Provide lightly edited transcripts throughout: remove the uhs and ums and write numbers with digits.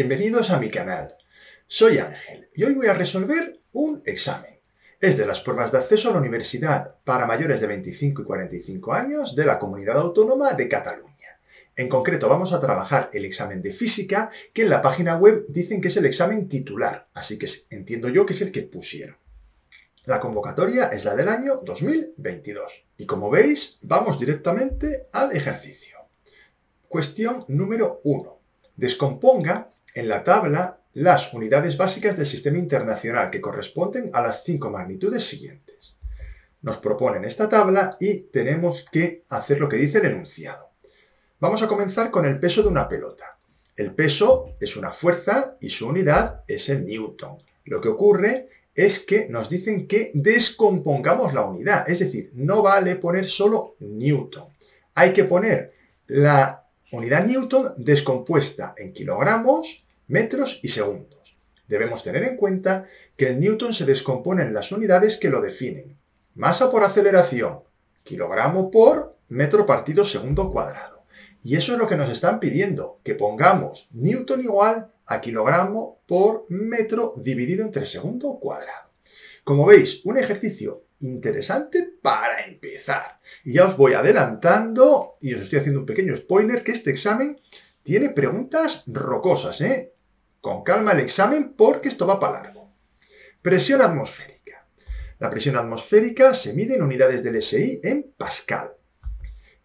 Bienvenidos a mi canal. Soy Ángel y hoy voy a resolver un examen. Es de las pruebas de acceso a la universidad para mayores de 25 y 45 años de la Comunidad Autónoma de Cataluña. En concreto vamos a trabajar el examen de física, que en la página web dicen que es el examen titular, así que entiendo yo que es el que pusieron. La convocatoria es la del año 2022. Y como veis, vamos directamente al ejercicio. Cuestión número 1. Descomponga en la tabla las unidades básicas del sistema internacional que corresponden a las 5 magnitudes siguientes. Nos proponen esta tabla y tenemos que hacer lo que dice el enunciado. Vamos a comenzar con el peso de una pelota. El peso es una fuerza y su unidad es el newton. Lo que ocurre es que nos dicen que descompongamos la unidad, es decir, no vale poner solo newton. Hay que poner la unidad newton descompuesta en kilogramos, metros y segundos. Debemos tener en cuenta que el newton se descompone en las unidades que lo definen. Masa por aceleración, kilogramo por metro partido segundo cuadrado. Y eso es lo que nos están pidiendo, que pongamos newton igual a kilogramo por metro dividido entre segundo cuadrado. Como veis, un ejercicio interesante para empezar. Y ya os voy adelantando, y os estoy haciendo un pequeño spoiler, que este examen tiene preguntas rocosas, ¿eh? Con calma el examen porque esto va para largo. Presión atmosférica. La presión atmosférica se mide en unidades del SI en Pascal.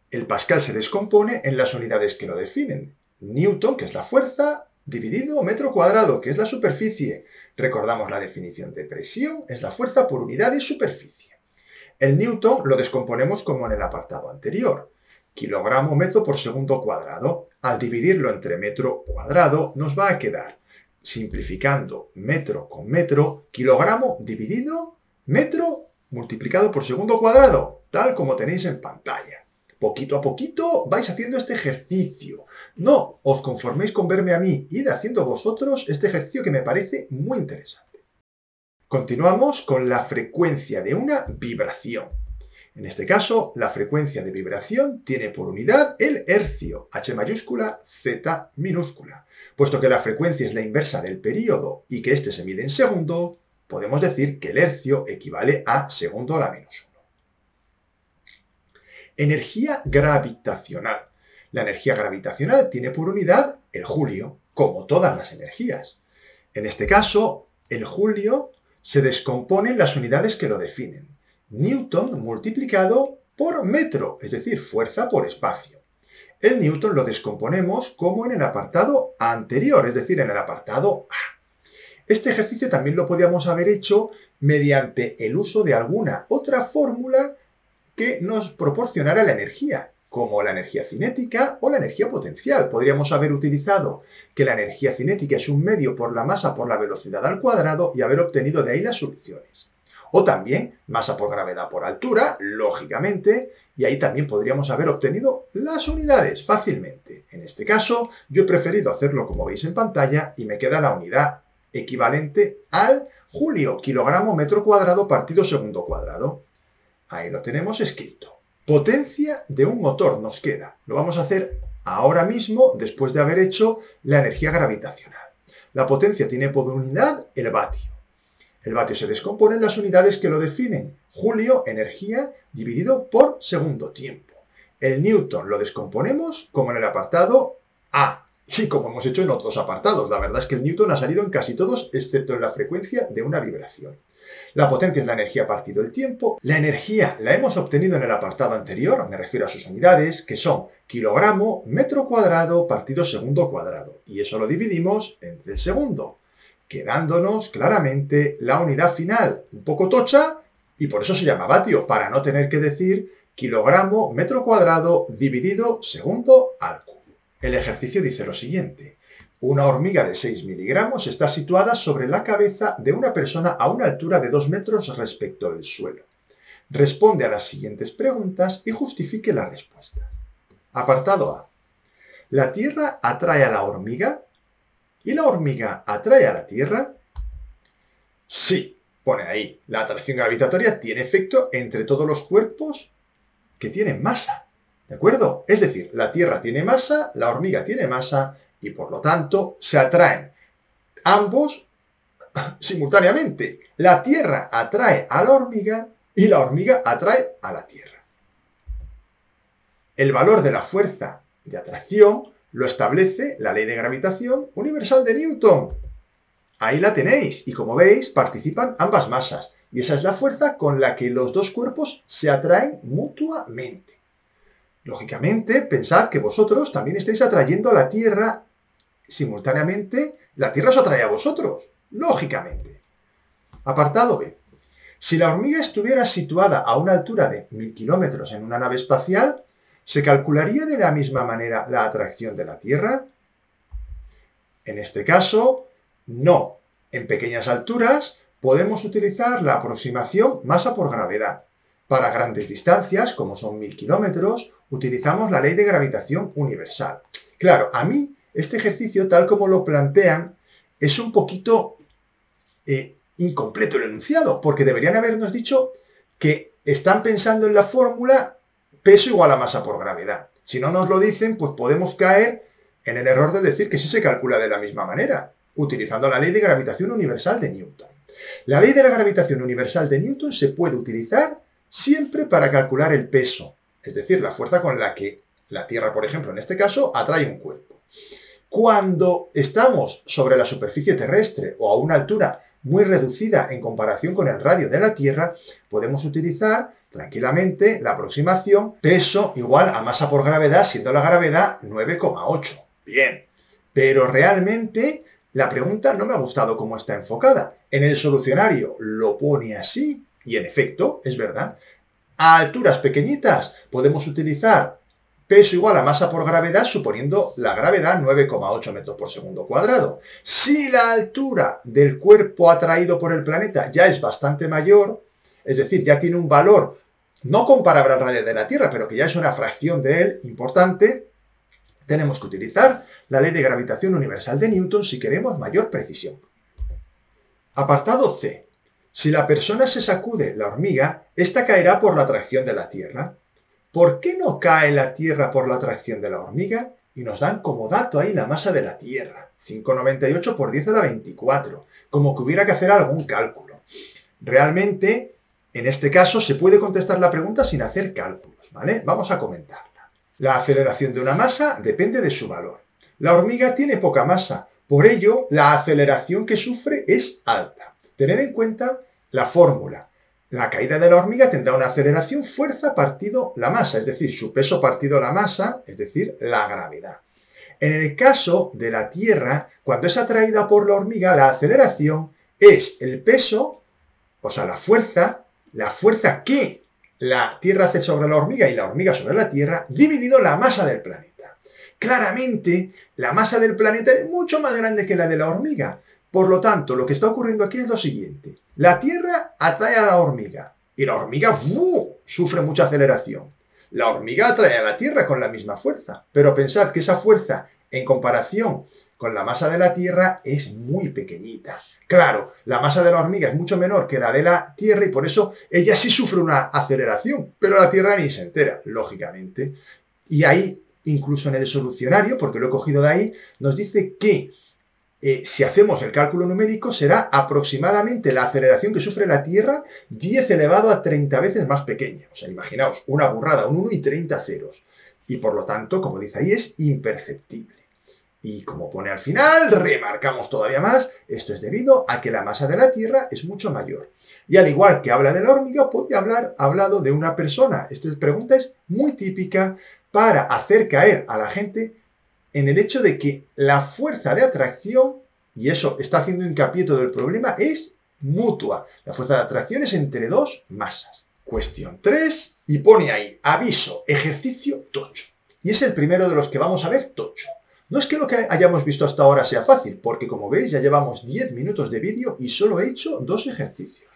El Pascal se descompone en las unidades que lo definen. Newton, que es la fuerza, dividido metro cuadrado, que es la superficie. Recordamos la definición de presión, es la fuerza por unidad de superficie. El newton lo descomponemos como en el apartado anterior. Kilogramo metro por segundo cuadrado. Al dividirlo entre metro cuadrado nos va a quedar, simplificando metro con metro, kilogramo dividido metro multiplicado por segundo cuadrado, tal como tenéis en pantalla. Poquito a poquito vais haciendo este ejercicio. No os conforméis con verme a mí, id haciendo vosotros este ejercicio que me parece muy interesante. Continuamos con la frecuencia de una vibración. En este caso, la frecuencia de vibración tiene por unidad el hercio, H mayúscula, Z minúscula. Puesto que la frecuencia es la inversa del período y que este se mide en segundo, podemos decir que el hercio equivale a segundo a la menos 1. Energía gravitacional. La energía gravitacional tiene por unidad el julio, como todas las energías. En este caso, el julio se descompone en las unidades que lo definen. Newton multiplicado por metro, es decir, fuerza por espacio. El newton lo descomponemos como en el apartado anterior, es decir, en el apartado A. Este ejercicio también lo podíamos haber hecho mediante el uso de alguna otra fórmula que nos proporcionara la energía, como la energía cinética o la energía potencial. Podríamos haber utilizado que la energía cinética es un medio por la masa por la velocidad al cuadrado y haber obtenido de ahí las soluciones. O también masa por gravedad por altura, lógicamente, y ahí también podríamos haber obtenido las unidades fácilmente. En este caso, yo he preferido hacerlo como veis en pantalla y me queda la unidad equivalente al julio, kilogramo metro cuadrado partido segundo cuadrado. Ahí lo tenemos escrito. Potencia de un motor nos queda. Lo vamos a hacer ahora mismo después de haber hecho la energía gravitacional. La potencia tiene por unidad el vatio. El vatio se descompone en las unidades que lo definen. Julio, energía, dividido por segundo tiempo. El newton lo descomponemos como en el apartado A. Y como hemos hecho en otros apartados. La verdad es que el newton ha salido en casi todos, excepto en la frecuencia de una vibración. La potencia es la energía partido el tiempo. La energía la hemos obtenido en el apartado anterior, me refiero a sus unidades, que son kilogramo metro cuadrado partido segundo cuadrado. Y eso lo dividimos entre el segundo, quedándonos claramente la unidad final un poco tocha, y por eso se llama vatio, para no tener que decir kilogramo metro cuadrado dividido segundo al cubo. El ejercicio dice lo siguiente. Una hormiga de 6 miligramos está situada sobre la cabeza de una persona a una altura de 2 metros respecto del suelo. Responde a las siguientes preguntas y justifique la respuesta. Apartado A. ¿La Tierra atrae a la hormiga? ¿Y la hormiga atrae a la Tierra? Sí, pone ahí. La atracción gravitatoria tiene efecto entre todos los cuerpos que tienen masa. ¿De acuerdo? Es decir, la Tierra tiene masa, la hormiga tiene masa y por lo tanto se atraen ambos simultáneamente. La Tierra atrae a la hormiga y la hormiga atrae a la Tierra. El valor de la fuerza de atracción lo establece la ley de gravitación universal de Newton. Ahí la tenéis y como veis participan ambas masas y esa es la fuerza con la que los dos cuerpos se atraen mutuamente. Lógicamente, pensad que vosotros también estáis atrayendo a la Tierra simultáneamente. La Tierra os atrae a vosotros, lógicamente. Apartado B. Si la hormiga estuviera situada a una altura de 1000 kilómetros en una nave espacial, ¿se calcularía de la misma manera la atracción de la Tierra? En este caso, no. En pequeñas alturas podemos utilizar la aproximación masa por gravedad. Para grandes distancias, como son 1000 kilómetros, utilizamos la ley de gravitación universal. Claro, a mí este ejercicio, tal como lo plantean, es un poquito incompleto el enunciado, porque deberían habernos dicho que están pensando en la fórmula peso igual a masa por gravedad. Si no nos lo dicen, pues podemos caer en el error de decir que sí se calcula de la misma manera, utilizando la ley de gravitación universal de Newton. La ley de la gravitación universal de Newton se puede utilizar siempre para calcular el peso, es decir, la fuerza con la que la Tierra, por ejemplo, en este caso, atrae un cuerpo. Cuando estamos sobre la superficie terrestre o a una altura muy reducida en comparación con el radio de la Tierra, podemos utilizar tranquilamente la aproximación peso igual a masa por gravedad, siendo la gravedad 9,8. Bien, pero realmente la pregunta no me ha gustado cómo está enfocada. En el solucionario lo pone así, y en efecto, es verdad. A alturas pequeñitas podemos utilizar peso igual a masa por gravedad, suponiendo la gravedad 9,8 metros por segundo cuadrado. Si la altura del cuerpo atraído por el planeta ya es bastante mayor, es decir, ya tiene un valor no comparable al radio de la Tierra, pero que ya es una fracción de él importante, tenemos que utilizar la ley de gravitación universal de Newton si queremos mayor precisión. Apartado C. Si la persona se sacude la hormiga, esta caerá por la atracción de la Tierra. ¿Por qué no cae la Tierra por la atracción de la hormiga? Y nos dan como dato ahí la masa de la Tierra, 5,98 por 10 a la 24, como que hubiera que hacer algún cálculo. Realmente, en este caso, se puede contestar la pregunta sin hacer cálculos, ¿vale? Vamos a comentarla. La aceleración de una masa depende de su valor. La hormiga tiene poca masa, por ello, la aceleración que sufre es alta. Tened en cuenta la fórmula. La caída de la hormiga tendrá una aceleración fuerza partido la masa, es decir, su peso partido la masa, es decir, la gravedad. En el caso de la Tierra, cuando es atraída por la hormiga, la aceleración es el peso, o sea, la fuerza que la Tierra hace sobre la hormiga y la hormiga sobre la Tierra, dividido la masa del planeta. Claramente, la masa del planeta es mucho más grande que la de la hormiga. Por lo tanto, lo que está ocurriendo aquí es lo siguiente. La Tierra atrae a la hormiga y la hormiga sufre mucha aceleración. La hormiga atrae a la Tierra con la misma fuerza, pero pensad que esa fuerza en comparación con la masa de la Tierra es muy pequeñita. Claro, la masa de la hormiga es mucho menor que la de la Tierra y por eso ella sí sufre una aceleración, pero la Tierra ni se entera, lógicamente. Y ahí, incluso en el solucionario, porque lo he cogido de ahí, nos dice que si hacemos el cálculo numérico, será aproximadamente la aceleración que sufre la Tierra 10 elevado a 30 veces más pequeña. O sea, imaginaos, una burrada, un 1 y 30 ceros. Y por lo tanto, como dice ahí, es imperceptible. Y como pone al final, remarcamos todavía más, esto es debido a que la masa de la Tierra es mucho mayor. Y al igual que habla de la hormiga, podría haber hablado de una persona. Esta pregunta es muy típica para hacer caer a la gente en el hecho de que la fuerza de atracción, y eso está haciendo hincapié todo el problema, es mutua. La fuerza de atracción es entre dos masas. Cuestión 3, y pone ahí, aviso, ejercicio tocho. Y es el primero de los que vamos a ver tocho. No es que lo que hayamos visto hasta ahora sea fácil, porque como veis ya llevamos 10 minutos de vídeo y solo he hecho 2 ejercicios.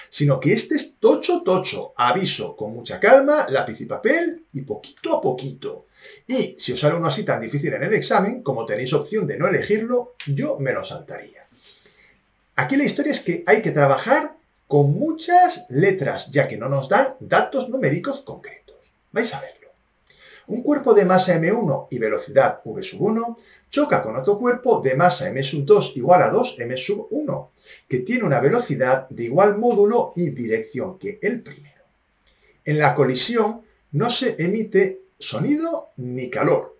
Sino que este es tocho, aviso, con mucha calma, lápiz y papel y poquito a poquito. Y si os sale uno así tan difícil en el examen, como tenéis opción de no elegirlo, yo me lo saltaría. Aquí la historia es que hay que trabajar con muchas letras, ya que no nos dan datos numéricos concretos. Vais a verlo. Un cuerpo de masa m1 y velocidad v1 choca con otro cuerpo de masa m2 igual a 2m1, que tiene una velocidad de igual módulo y dirección que el primero. En la colisión no se emite sonido ni calor,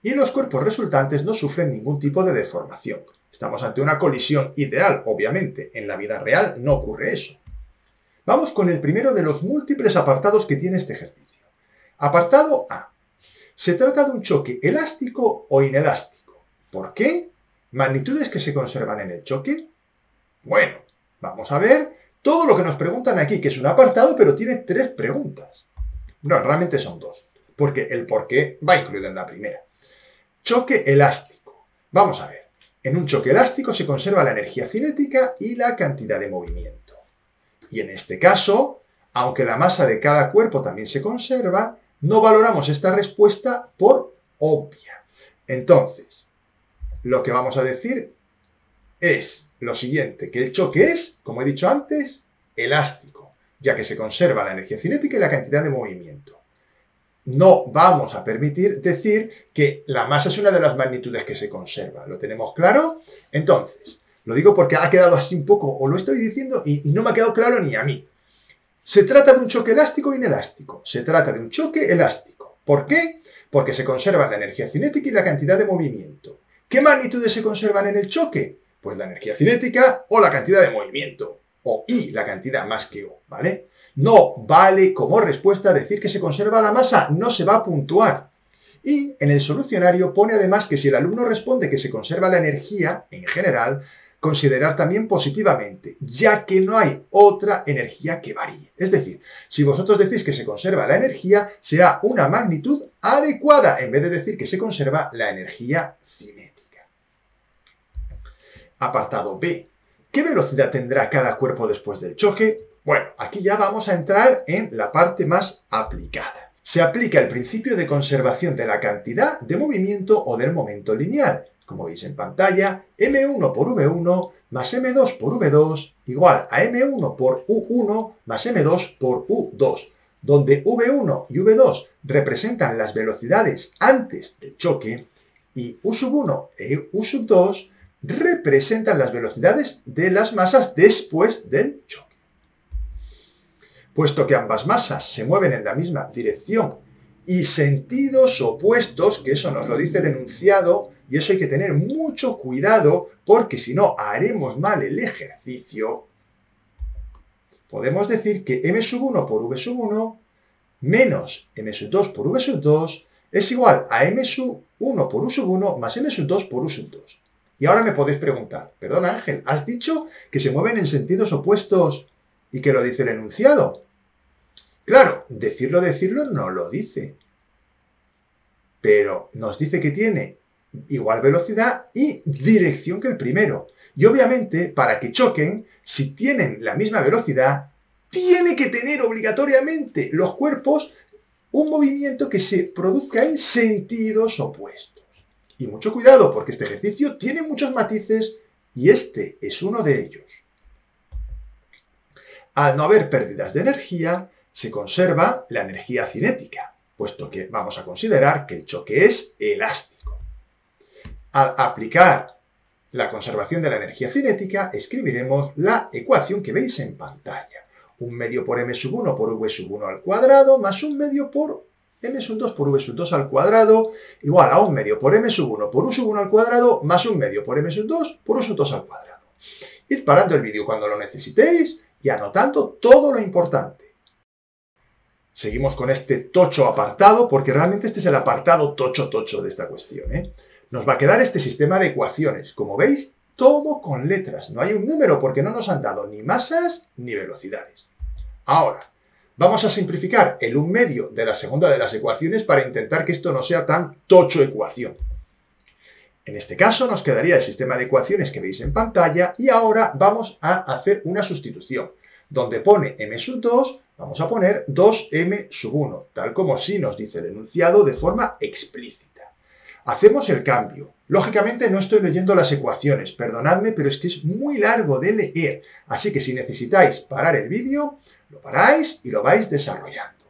y los cuerpos resultantes no sufren ningún tipo de deformación. Estamos ante una colisión ideal, obviamente. En la vida real no ocurre eso. Vamos con el primero de los múltiples apartados que tiene este ejercicio. Apartado A. Se trata de un choque elástico o inelástico. ¿Por qué? ¿Magnitudes que se conservan en el choque? Bueno, vamos a ver todo lo que nos preguntan aquí, que es un apartado, pero tiene 3 preguntas. No, realmente son 2, porque el por qué va incluido en la primera. Choque elástico. Vamos a ver. En un choque elástico se conserva la energía cinética y la cantidad de movimiento. Y en este caso, aunque la masa de cada cuerpo también se conserva, no valoramos esta respuesta por obvia. Entonces, lo que vamos a decir es lo siguiente, que el choque es, como he dicho antes, elástico, ya que se conserva la energía cinética y la cantidad de movimiento. No vamos a permitir decir que la masa es una de las magnitudes que se conserva. ¿Lo tenemos claro? Entonces, lo digo porque ha quedado así un poco, o lo estoy diciendo y no me ha quedado claro ni a mí. ¿Se trata de un choque elástico o inelástico? Se trata de un choque elástico. ¿Por qué? Porque se conserva la energía cinética y la cantidad de movimiento. ¿Qué magnitudes se conservan en el choque? Pues la energía cinética o la cantidad de movimiento. O I, la cantidad más que O, ¿vale? No vale como respuesta decir que se conserva la masa, no se va a puntuar. Y en el solucionario pone además que si el alumno responde que se conserva la energía, en general, considerar también positivamente, ya que no hay otra energía que varíe. Es decir, si vosotros decís que se conserva la energía, será una magnitud adecuada, en vez de decir que se conserva la energía cinética. Apartado B. ¿Qué velocidad tendrá cada cuerpo después del choque? Bueno, aquí ya vamos a entrar en la parte más aplicada. Se aplica el principio de conservación de la cantidad de movimiento o del momento lineal. Como veis en pantalla, m1 por v1 más m2 por v2 igual a m1 por u1 más m2 por u2, donde v1 y v2 representan las velocidades antes del choque y u1 e u2 representan las velocidades de las masas después del choque. Puesto que ambas masas se mueven en la misma dirección y sentidos opuestos, que eso nos lo dice el enunciado, y eso hay que tener mucho cuidado porque si no haremos mal el ejercicio, podemos decir que m1 por v1 menos m2 por v2 es igual a m1 por u1 más m2 por u2. Y ahora me podéis preguntar, perdona Ángel, ¿has dicho que se mueven en sentidos opuestos y que lo dice el enunciado? Claro, decirlo no lo dice. Pero nos dice que tiene igual velocidad y dirección que el primero. Y obviamente, para que choquen, si tienen la misma velocidad, tiene que tener obligatoriamente los cuerpos un movimiento que se produzca en sentidos opuestos. Y mucho cuidado, porque este ejercicio tiene muchos matices y este es uno de ellos. Al no haber pérdidas de energía, se conserva la energía cinética, puesto que vamos a considerar que el choque es elástico. Al aplicar la conservación de la energía cinética, escribiremos la ecuación que veis en pantalla. 1/2 por m1 por v1 al cuadrado más 1/2 por m2 por v2 al cuadrado igual a 1/2 por m1 por u1 al cuadrado más 1/2 por m2 por u2 al cuadrado. Id parando el vídeo cuando lo necesitéis y anotando todo lo importante. Seguimos con este tocho apartado, porque realmente este es el apartado tocho de esta cuestión, ¿eh? Nos va a quedar este sistema de ecuaciones. Como veis, todo con letras. No hay un número porque no nos han dado ni masas ni velocidades. Ahora, vamos a simplificar el 1/2 de la segunda de las ecuaciones para intentar que esto no sea tan tocho ecuación. En este caso nos quedaría el sistema de ecuaciones que veis en pantalla y ahora vamos a hacer una sustitución. Donde pone m2, vamos a poner 2m1, tal como sí nos dice el enunciado de forma explícita. Hacemos el cambio. Lógicamente no estoy leyendo las ecuaciones, perdonadme, pero es que es muy largo de leer. Así que si necesitáis parar el vídeo, lo paráis y lo vais desarrollando.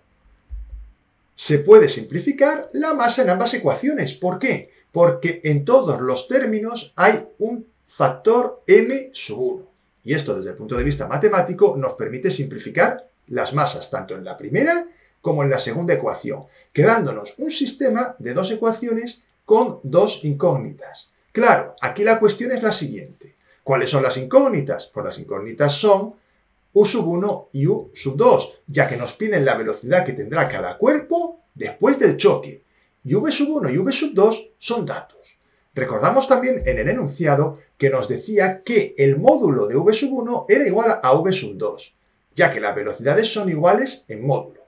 Se puede simplificar la masa en ambas ecuaciones. ¿Por qué? Porque en todos los términos hay un factor m sub 1. Y esto, desde el punto de vista matemático, nos permite simplificar las masas, tanto en la primera como en la segunda ecuación, quedándonos un sistema de dos ecuaciones con dos incógnitas. Claro, aquí la cuestión es la siguiente. ¿Cuáles son las incógnitas? Pues las incógnitas son u sub 1 y u sub 2, ya que nos piden la velocidad que tendrá cada cuerpo después del choque. Y v sub 1 y v sub 2 son datos. Recordamos también en el enunciado que nos decía que el módulo de v sub 1 era igual a v sub 2, ya que las velocidades son iguales en módulo.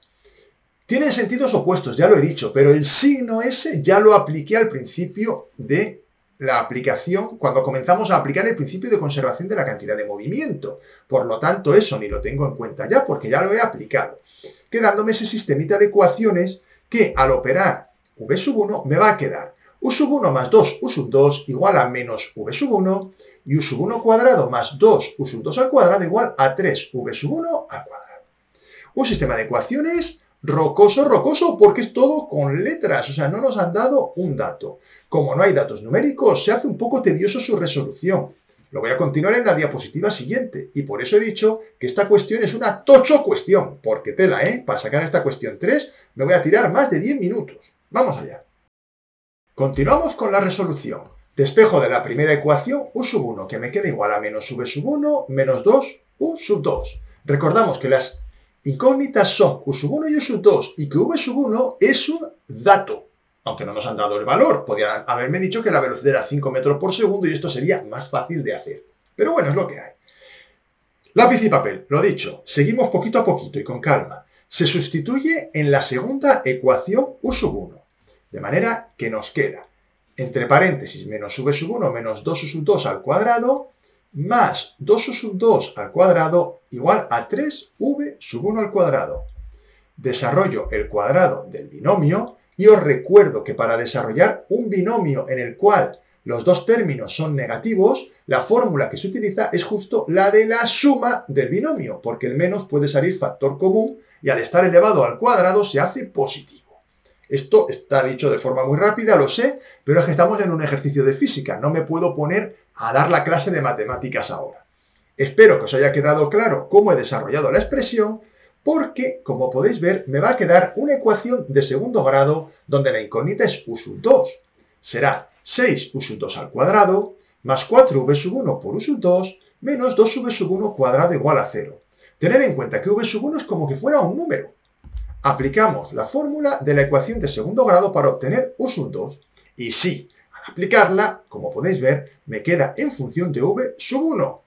Tienen sentidos opuestos, ya lo he dicho, pero el signo ese ya lo apliqué al principio de la aplicación, cuando comenzamos a aplicar el principio de conservación de la cantidad de movimiento. Por lo tanto, eso ni lo tengo en cuenta ya, porque ya lo he aplicado, quedándome ese sistemita de ecuaciones que al operar v sub 1 me va a quedar u sub 1 más 2 u sub 2 igual a menos v sub 1 y u sub 1 cuadrado más 2 u sub 2 al cuadrado igual a 3 v sub 1 al cuadrado. Un sistema de ecuaciones rocoso, porque es todo con letras, o sea, no nos han dado un dato. Como no hay datos numéricos, se hace un poco tedioso su resolución. Lo voy a continuar en la diapositiva siguiente, y por eso he dicho que esta cuestión es una tocho cuestión, porque tela, para sacar esta cuestión 3 me voy a tirar más de 10 minutos. Vamos allá. Continuamos con la resolución. Despejo de la primera ecuación u sub 1, que me queda igual a menos v sub 1 menos 2 u sub 2. Recordamos que las incógnitas son u sub 1 y u sub 2 y que v sub 1 es un dato, aunque no nos han dado el valor. Podrían haberme dicho que la velocidad era 5 metros por segundo y esto sería más fácil de hacer. Pero bueno, es lo que hay. Lápiz y papel, lo dicho, seguimos poquito a poquito y con calma. Se sustituye en la segunda ecuación u sub 1, de manera que nos queda, entre paréntesis, menos v sub 1 menos 2 u sub 2 al cuadrado, más 2u sub 2 al cuadrado igual a 3v sub 1 al cuadrado. Desarrollo el cuadrado del binomio y os recuerdo que para desarrollar un binomio en el cual los dos términos son negativos, la fórmula que se utiliza es justo la de la suma del binomio, porque el menos puede salir factor común y al estar elevado al cuadrado se hace positivo. Esto está dicho de forma muy rápida, lo sé, pero es que estamos en un ejercicio de física, no me puedo poner a dar la clase de matemáticas ahora. Espero que os haya quedado claro cómo he desarrollado la expresión, porque, como podéis ver, me va a quedar una ecuación de segundo grado donde la incógnita es u sub 2. Será 6u sub 2 al cuadrado más 4v sub 1 por u sub 2 menos 2v sub 1 cuadrado igual a 0. Tened en cuenta que v sub 1 es como que fuera un número. Aplicamos la fórmula de la ecuación de segundo grado para obtener u sub 2. Y sí, al aplicarla, como podéis ver, me queda en función de v sub 1.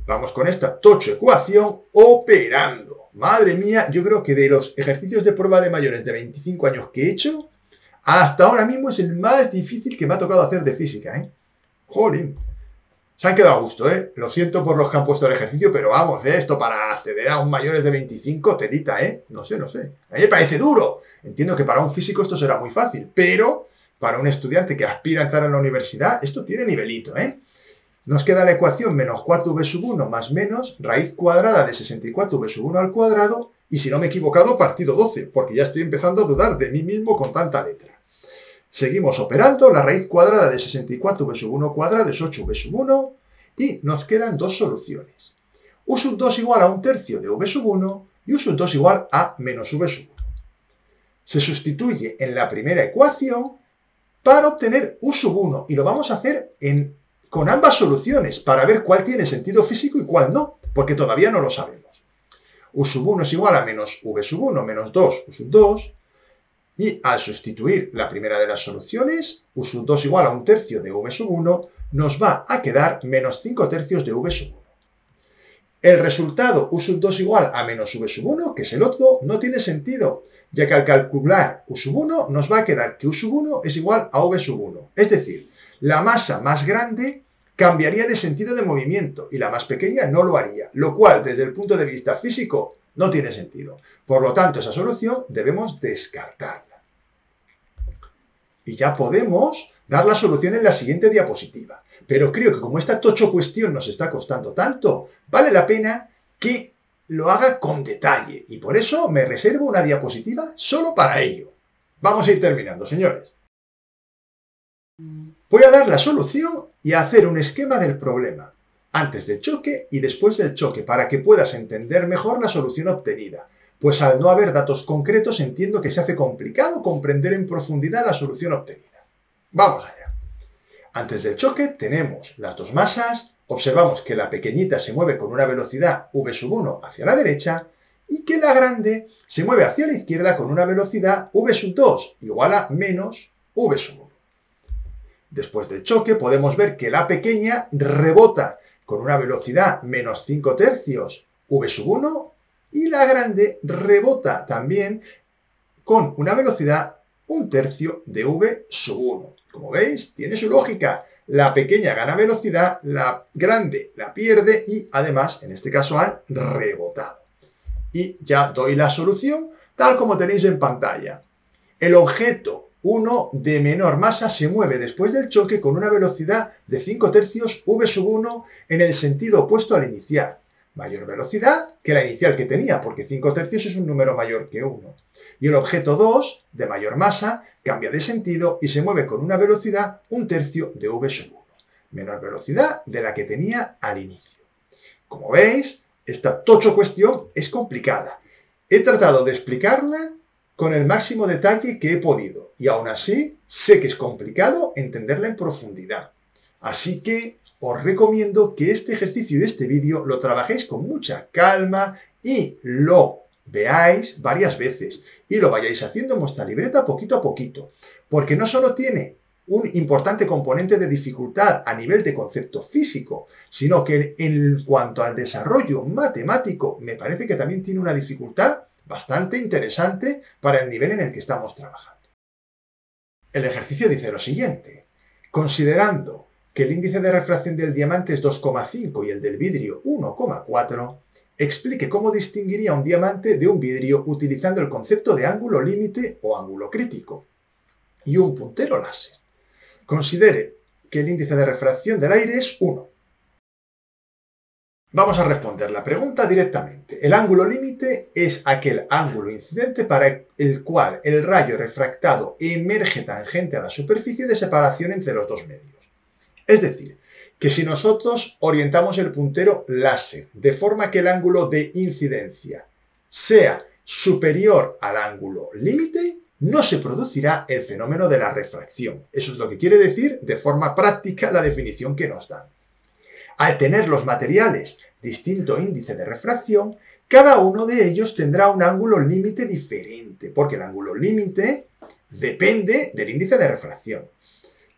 Vamos con esta tocho ecuación operando. Madre mía, yo creo que de los ejercicios de prueba de mayores de 25 años que he hecho, hasta ahora mismo es el más difícil que me ha tocado hacer de física, ¿eh? Jolín. Se han quedado a gusto, ¿eh? Lo siento por los que han puesto el ejercicio, pero vamos, esto para acceder a un mayores de 25, telita, ¿eh? No sé. A mí me parece duro. Entiendo que para un físico esto será muy fácil, pero para un estudiante que aspira a entrar en la universidad, esto tiene nivelito, ¿eh? Nos queda la ecuación menos 4v sub 1 más menos raíz cuadrada de 64v sub 1 al cuadrado, y si no me he equivocado, partido 12, porque ya estoy empezando a dudar de mí mismo con tanta letra. Seguimos operando, la raíz cuadrada de 64v sub 1 cuadrado es 8v sub 1, y nos quedan dos soluciones. U sub 2 igual a 1/3 de v sub 1, y u sub 2 igual a menos v sub 1. Se sustituye en la primera ecuación para obtener u sub 1, y lo vamos a hacer con ambas soluciones, para ver cuál tiene sentido físico y cuál no, porque todavía no lo sabemos. U sub 1 es igual a menos v sub 1 menos 2 u sub 2, y al sustituir la primera de las soluciones, u sub 2 igual a 1/3 de v sub 1, nos va a quedar menos 5/3 de v sub 1. El resultado u sub 2 igual a menos v sub 1, que es el otro, no tiene sentido, ya que al calcular u sub 1 nos va a quedar que u sub 1 es igual a v sub 1. Es decir, la masa más grande cambiaría de sentido de movimiento y la más pequeña no lo haría, lo cual desde el punto de vista físico no tiene sentido. Por lo tanto, esa solución debemos descartarla. Y ya podemos dar la solución en la siguiente diapositiva. Pero creo que como esta tocho cuestión nos está costando tanto, vale la pena que lo haga con detalle y por eso me reservo una diapositiva solo para ello. Vamos a ir terminando, señores. Voy a dar la solución y a hacer un esquema del problema, antes del choque y después del choque, para que puedas entender mejor la solución obtenida, pues al no haber datos concretos entiendo que se hace complicado comprender en profundidad la solución obtenida. Vamos allá. Antes del choque tenemos las dos masas, observamos que la pequeñita se mueve con una velocidad v1 hacia la derecha y que la grande se mueve hacia la izquierda con una velocidad v2 igual a menos v1. Después del choque podemos ver que la pequeña rebota con una velocidad menos 5 tercios v1 y la grande rebota también con una velocidad 1 tercio de v1. Como veis, tiene su lógica. La pequeña gana velocidad, la grande la pierde y además, en este caso, han rebotado. Y ya doy la solución tal como tenéis en pantalla. El objeto 1 de menor masa se mueve después del choque con una velocidad de 5 tercios v1 en el sentido opuesto al inicial. Mayor velocidad que la inicial que tenía, porque 5 tercios es un número mayor que 1. Y el objeto 2, de mayor masa, cambia de sentido y se mueve con una velocidad 1 tercio de v1. Menor velocidad de la que tenía al inicio. Como veis, esta tocho cuestión es complicada. He tratado de explicarla con el máximo detalle que he podido. Y aún así, sé que es complicado entenderla en profundidad. Así que os recomiendo que este ejercicio y este vídeo lo trabajéis con mucha calma y lo veáis varias veces y lo vayáis haciendo en vuestra libreta poquito a poquito, porque no solo tiene un importante componente de dificultad a nivel de concepto físico, sino que en cuanto al desarrollo matemático me parece que también tiene una dificultad bastante interesante para el nivel en el que estamos trabajando. El ejercicio dice lo siguiente: considerando que el índice de refracción del diamante es 2,5 y el del vidrio 1,4, explique cómo distinguiría un diamante de un vidrio utilizando el concepto de ángulo límite o ángulo crítico y un puntero láser. Considere que el índice de refracción del aire es 1. Vamos a responder la pregunta directamente. El ángulo límite es aquel ángulo incidente para el cual el rayo refractado emerge tangente a la superficie de separación entre los dos medios. Es decir, que si nosotros orientamos el puntero láser de forma que el ángulo de incidencia sea superior al ángulo límite, no se producirá el fenómeno de la refracción. Eso es lo que quiere decir de forma práctica la definición que nos dan. Al tener los materiales distinto índice de refracción, cada uno de ellos tendrá un ángulo límite diferente, porque el ángulo límite depende del índice de refracción.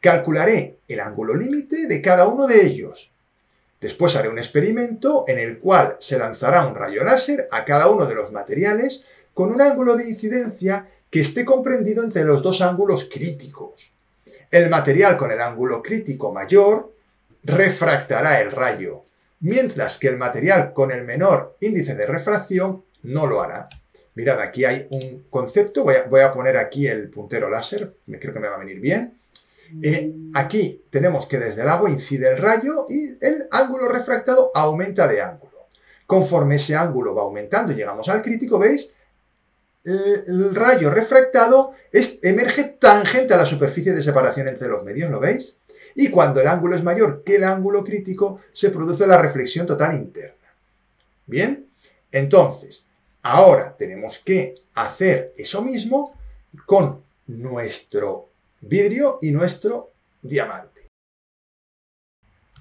Calcularé el ángulo límite de cada uno de ellos. Después haré un experimento en el cual se lanzará un rayo láser a cada uno de los materiales con un ángulo de incidencia que esté comprendido entre los dos ángulos críticos. El material con el ángulo crítico mayor refractará el rayo, mientras que el material con el menor índice de refracción no lo hará. Mirad, aquí hay un concepto, voy a poner aquí el puntero láser, creo que me va a venir bien. Aquí tenemos que desde el agua incide el rayo y el ángulo refractado aumenta de ángulo. Conforme ese ángulo va aumentando y llegamos al crítico, ¿veis? El rayo refractado emerge tangente a la superficie de separación entre los medios, ¿lo veis? Y cuando el ángulo es mayor que el ángulo crítico, se produce la reflexión total interna. ¿Bien? Entonces, ahora tenemos que hacer eso mismo con nuestro vidrio y nuestro diamante.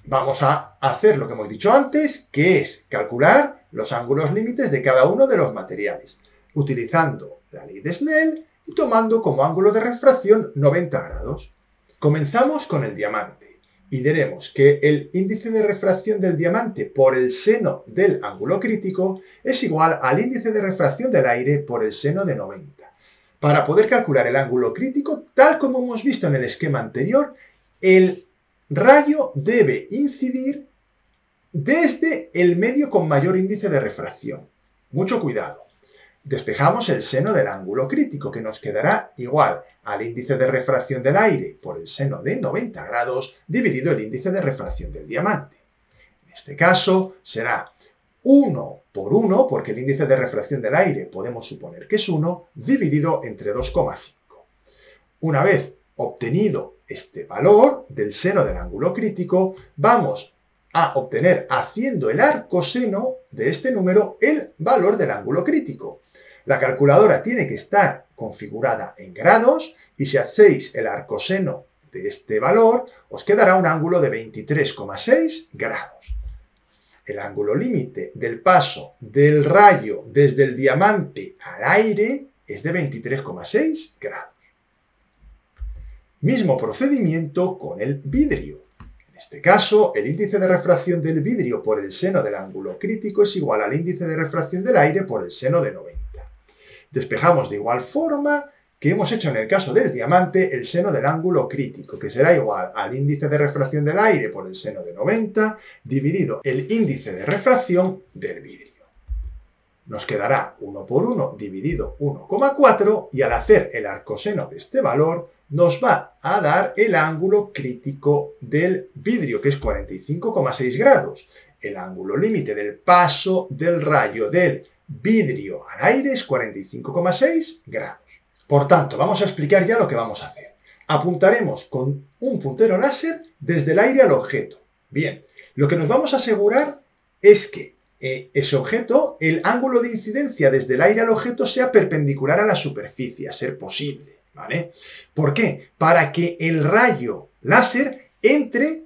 Vamos a hacer lo que hemos dicho antes, que es calcular los ángulos límites de cada uno de los materiales, utilizando la ley de Snell y tomando como ángulo de refracción 90 grados. Comenzamos con el diamante y diremos que el índice de refracción del diamante por el seno del ángulo crítico es igual al índice de refracción del aire por el seno de 90. Para poder calcular el ángulo crítico, tal como hemos visto en el esquema anterior, el rayo debe incidir desde el medio con mayor índice de refracción. Mucho cuidado. Despejamos el seno del ángulo crítico, que nos quedará igual al índice de refracción del aire por el seno de 90 grados dividido el índice de refracción del diamante. En este caso será 1 por 1, porque el índice de refracción del aire podemos suponer que es 1, dividido entre 2,5. Una vez obtenido este valor del seno del ángulo crítico, vamos a obtener, haciendo el arcoseno de este número, el valor del ángulo crítico. La calculadora tiene que estar configurada en grados y si hacéis el arcoseno de este valor, os quedará un ángulo de 23,6 grados. El ángulo límite del paso del rayo desde el diamante al aire es de 23,6 grados. Mismo procedimiento con el vidrio. En este caso, el índice de refracción del vidrio por el seno del ángulo crítico es igual al índice de refracción del aire por el seno de 90. Despejamos de igual forma que hemos hecho en el caso del diamante el seno del ángulo crítico, que será igual al índice de refracción del aire por el seno de 90 dividido el índice de refracción del vidrio. Nos quedará 1 por 1 dividido 1,4 y al hacer el arcoseno de este valor nos va a dar el ángulo crítico del vidrio, que es 45,6 grados. El ángulo límite del paso del rayo del vidrio al aire es 45,6 grados. Por tanto, vamos a explicar ya lo que vamos a hacer. Apuntaremos con un puntero láser desde el aire al objeto. Bien, lo que nos vamos a asegurar es que ese objeto, el ángulo de incidencia desde el aire al objeto sea perpendicular a la superficie, a ser posible, ¿vale? ¿Por qué? Para que el rayo láser entre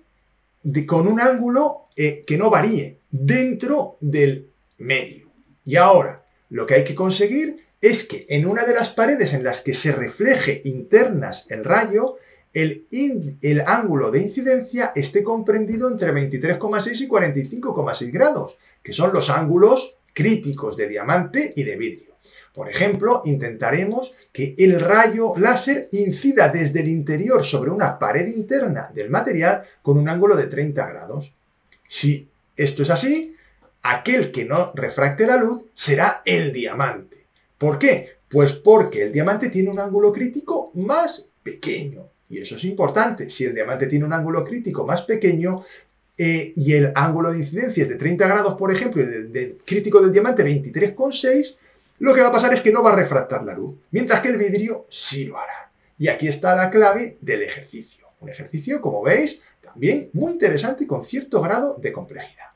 con un ángulo que no varíe dentro del medio. Y ahora, lo que hay que conseguir es que en una de las paredes en las que se refleje internas el rayo, el ángulo de incidencia esté comprendido entre 23,6 y 45,6 grados, que son los ángulos críticos de diamante y de vidrio. Por ejemplo, intentaremos que el rayo láser incida desde el interior sobre una pared interna del material con un ángulo de 30 grados. Si esto es así, aquel que no refracte la luz será el diamante. ¿Por qué? Pues porque el diamante tiene un ángulo crítico más pequeño. Y eso es importante. Si el diamante tiene un ángulo crítico más pequeño y el ángulo de incidencia es de 30 grados, por ejemplo, y el crítico del diamante 23,6, lo que va a pasar es que no va a refractar la luz, mientras que el vidrio sí lo hará. Y aquí está la clave del ejercicio. Un ejercicio, como veis, también muy interesante y con cierto grado de complejidad.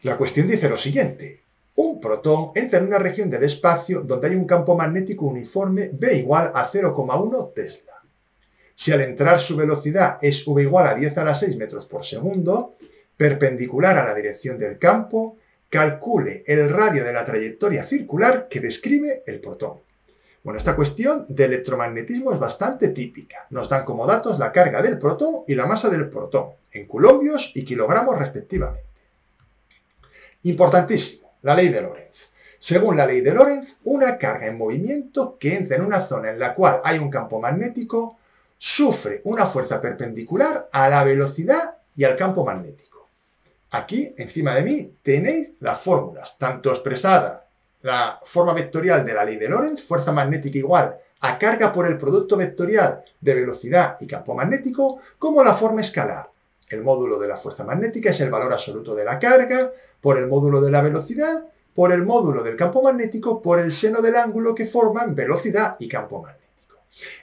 La cuestión dice lo siguiente. Un protón entra en una región del espacio donde hay un campo magnético uniforme V igual a 0,1 Tesla. Si al entrar su velocidad es V igual a 10 a la 6 metros por segundo, perpendicular a la dirección del campo, calcule el radio de la trayectoria circular que describe el protón. Bueno, esta cuestión de electromagnetismo es bastante típica. Nos dan como datos la carga del protón y la masa del protón, en coulombios y kilogramos respectivamente. Importantísimo. La ley de Lorentz. Según la ley de Lorentz, una carga en movimiento que entra en una zona en la cual hay un campo magnético sufre una fuerza perpendicular a la velocidad y al campo magnético. Aquí, encima de mí, tenéis las fórmulas, tanto expresada la forma vectorial de la ley de Lorentz, fuerza magnética igual a carga por el producto vectorial de velocidad y campo magnético, como la forma escalar. El módulo de la fuerza magnética es el valor absoluto de la carga por el módulo de la velocidad, por el módulo del campo magnético, por el seno del ángulo que forman velocidad y campo magnético.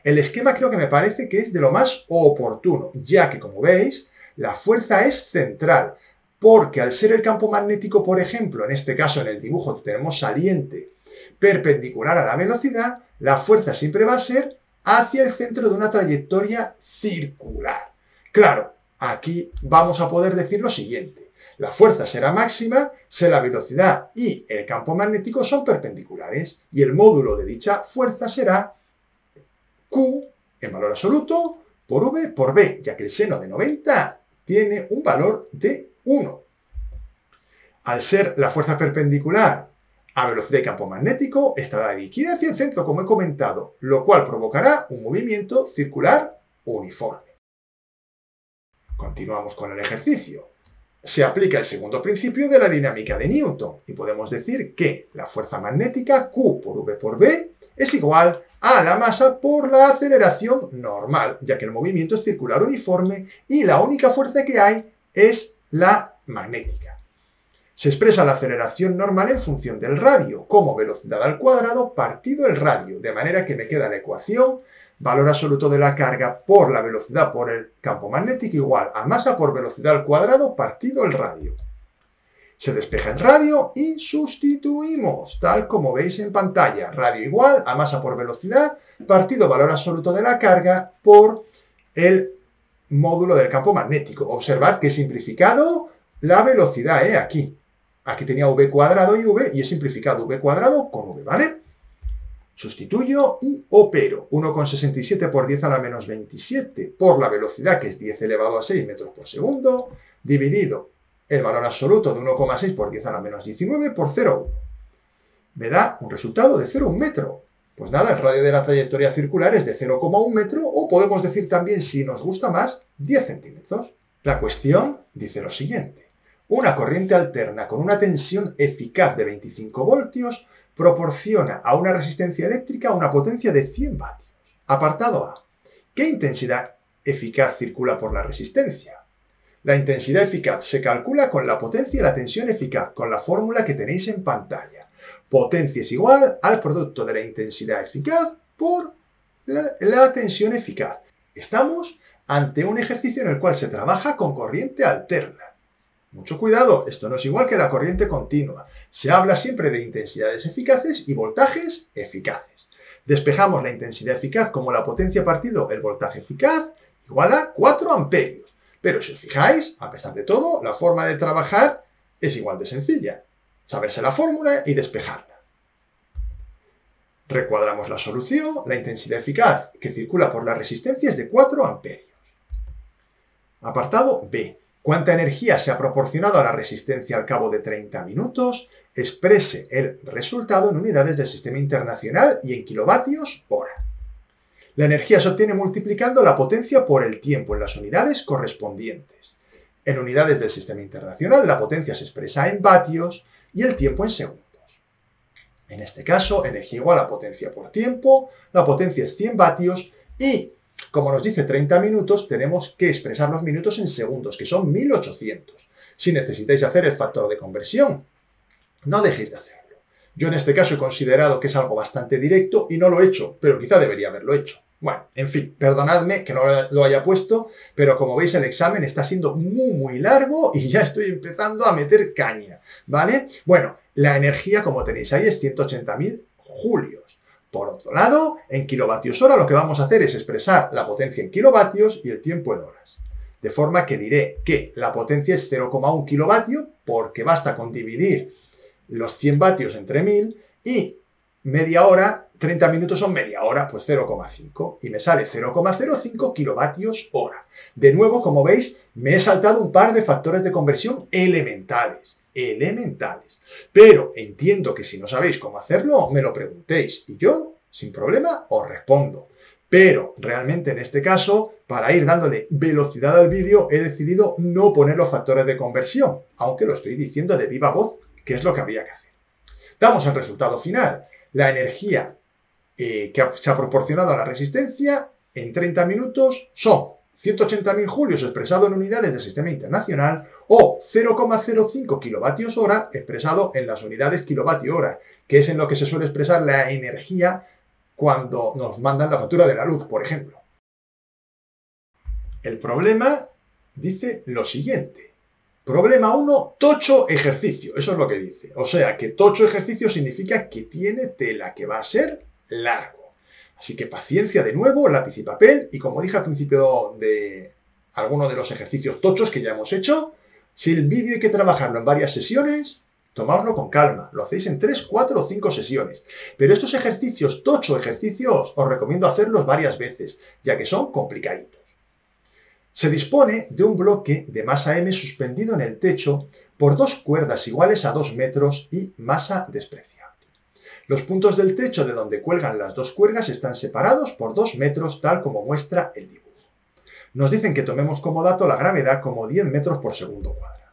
El esquema creo que me parece que es de lo más oportuno, ya que, como veis, la fuerza es central, porque al ser el campo magnético, por ejemplo, en este caso en el dibujo tenemos saliente perpendicular a la velocidad, la fuerza siempre va a ser hacia el centro de una trayectoria circular. Claro, aquí vamos a poder decir lo siguiente. La fuerza será máxima si la velocidad y el campo magnético son perpendiculares y el módulo de dicha fuerza será Q en valor absoluto por V por B, ya que el seno de 90 tiene un valor de 1. Al ser la fuerza perpendicular a velocidad y campo magnético, estará dirigida hacia el centro, como he comentado, lo cual provocará un movimiento circular uniforme. Continuamos con el ejercicio. Se aplica el segundo principio de la dinámica de Newton y podemos decir que la fuerza magnética Q por V por B es igual a la masa por la aceleración normal, ya que el movimiento es circular uniforme y la única fuerza que hay es la magnética. Se expresa la aceleración normal en función del radio, como velocidad al cuadrado partido el radio, de manera que me queda la ecuación valor absoluto de la carga por la velocidad por el campo magnético igual a masa por velocidad al cuadrado partido el radio. Se despeja el radio y sustituimos, tal como veis en pantalla. Radio igual a masa por velocidad partido valor absoluto de la carga por el módulo del campo magnético. Observad que he simplificado la velocidad, aquí. Aquí tenía v cuadrado y v y he simplificado v cuadrado con v, ¿vale? Sustituyo y opero. 1,67 por 10 a la menos 27 por la velocidad, que es 10 elevado a 6 metros por segundo, dividido el valor absoluto de 1,6 por 10 a la menos 19 por 0,1. Me da un resultado de 0,1 metro. Pues nada, el radio de la trayectoria circular es de 0,1 metro, o podemos decir también, si nos gusta más, 10 centímetros. La cuestión dice lo siguiente. Una corriente alterna con una tensión eficaz de 25 voltios proporciona a una resistencia eléctrica una potencia de 100 vatios. Apartado A. ¿Qué intensidad eficaz circula por la resistencia? La intensidad eficaz se calcula con la potencia y la tensión eficaz, con la fórmula que tenéis en pantalla. Potencia es igual al producto de la intensidad eficaz por la tensión eficaz. Estamos ante un ejercicio en el cual se trabaja con corriente alterna. Mucho cuidado, esto no es igual que la corriente continua. Se habla siempre de intensidades eficaces y voltajes eficaces. Despejamos la intensidad eficaz como la potencia partido el voltaje eficaz igual a 4 amperios. Pero si os fijáis, a pesar de todo, la forma de trabajar es igual de sencilla. Saberse la fórmula y despejarla. Recuadramos la solución. La intensidad eficaz que circula por la resistencia es de 4 amperios. Apartado B. ¿Cuánta energía se ha proporcionado a la resistencia al cabo de 30 minutos? Exprese el resultado en unidades del sistema internacional y en kilovatios hora. La energía se obtiene multiplicando la potencia por el tiempo en las unidades correspondientes. En unidades del sistema internacional, la potencia se expresa en vatios y el tiempo en segundos. En este caso, energía igual a potencia por tiempo, la potencia es 100 vatios y, como nos dice 30 minutos, tenemos que expresar los minutos en segundos, que son 1800. Si necesitáis hacer el factor de conversión, no dejéis de hacerlo. Yo en este caso he considerado que es algo bastante directo y no lo he hecho, pero quizá debería haberlo hecho. Bueno, en fin, perdonadme que no lo haya puesto, pero como veis el examen está siendo muy largo y ya estoy empezando a meter caña, ¿vale? Bueno, la energía, como tenéis ahí, es 180.000 julios. Por otro lado, en kilovatios hora lo que vamos a hacer es expresar la potencia en kilovatios y el tiempo en horas. De forma que diré que la potencia es 0,1 kilovatio, porque basta con dividir los 100 vatios entre 1000 y media hora, 30 minutos son media hora, pues 0,5 y me sale 0,05 kilovatios hora. De nuevo, como veis, me he saltado un par de factores de conversión elementales. Pero entiendo que si no sabéis cómo hacerlo, me lo preguntéis y yo, sin problema, os respondo. Pero realmente en este caso, para ir dándole velocidad al vídeo, he decidido no poner los factores de conversión, aunque lo estoy diciendo de viva voz, que es lo que habría que hacer. Damos el resultado final. La energía que se ha proporcionado a la resistencia en 30 minutos son 180.000 julios expresado en unidades del sistema internacional o 0,05 kilovatios hora expresado en las unidades kilovatio hora, que es en lo que se suele expresar la energía cuando nos mandan la factura de la luz, por ejemplo. El problema dice lo siguiente. Problema 1, tocho ejercicio. Eso es lo que dice. O sea, que tocho ejercicio significa que tiene tela, que va a ser largo. Así que paciencia de nuevo, lápiz y papel. Y como dije al principio de alguno de los ejercicios tochos que ya hemos hecho, si el vídeo hay que trabajarlo en varias sesiones, tomadlo con calma. Lo hacéis en 3, 4 o 5 sesiones. Pero estos ejercicios, tocho ejercicios, os recomiendo hacerlos varias veces, ya que son complicaditos. Se dispone de un bloque de masa M suspendido en el techo por dos cuerdas iguales a 2 metros y masa despreciable. Los puntos del techo de donde cuelgan las dos cuerdas están separados por 2 metros, tal como muestra el dibujo. Nos dicen que tomemos como dato la gravedad como 10 metros por segundo cuadrado.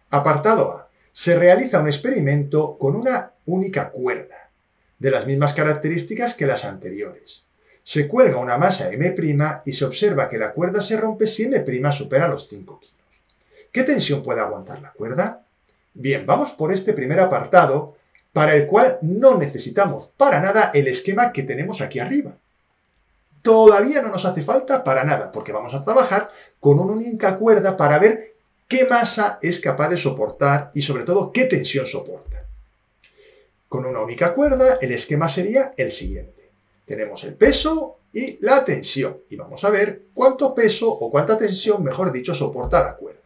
Apartado A. Se realiza un experimento con una única cuerda, de las mismas características que las anteriores. Se cuelga una masa M' y se observa que la cuerda se rompe si M' supera los 5 kilos. ¿Qué tensión puede aguantar la cuerda? Bien, vamos por este primer apartado, para el cual no necesitamos para nada el esquema que tenemos aquí arriba. Todavía no nos hace falta para nada, porque vamos a trabajar con una única cuerda para ver qué masa es capaz de soportar y sobre todo qué tensión soporta. Con una única cuerda el esquema sería el siguiente. Tenemos el peso y la tensión y vamos a ver cuánto peso o cuánta tensión, mejor dicho, soporta la cuerda.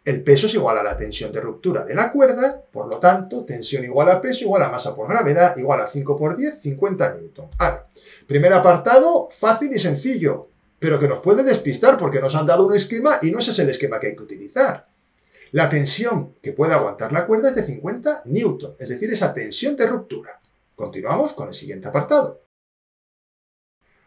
El peso es igual a la tensión de ruptura de la cuerda, por lo tanto, tensión igual a peso igual a masa por gravedad igual a 5 por 10, 50 newton. Vale. Primer apartado, fácil y sencillo, pero que nos puede despistar porque nos han dado un esquema y no ese es el esquema que hay que utilizar. La tensión que puede aguantar la cuerda es de 50 newton, es decir, esa tensión de ruptura. Continuamos con el siguiente apartado.